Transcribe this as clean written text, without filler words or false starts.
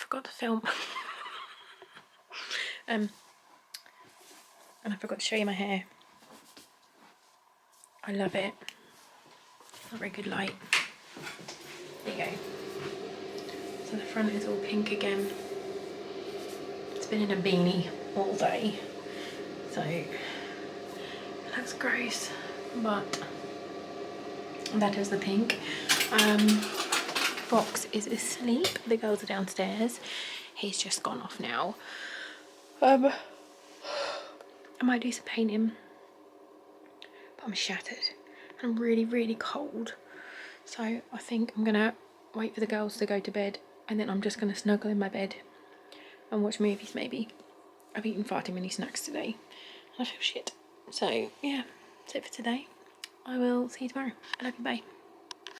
forgot to film. And I forgot to show you my hair. I love it. Not very good light. There you go. So the front is all pink again. It's been in a beanie all day, so it looks gross, but that is the pink. Fox is asleep. The girls are downstairs. He's just gone off now. I might do some painting, but I'm shattered. I'm really, really cold. So I think I'm gonna wait for the girls to go to bed, and then I'm just gonna snuggle in my bed and watch movies maybe. I've eaten far too many snacks today and I feel shit. So yeah, that's it for today. I will see you tomorrow. I love you, bye.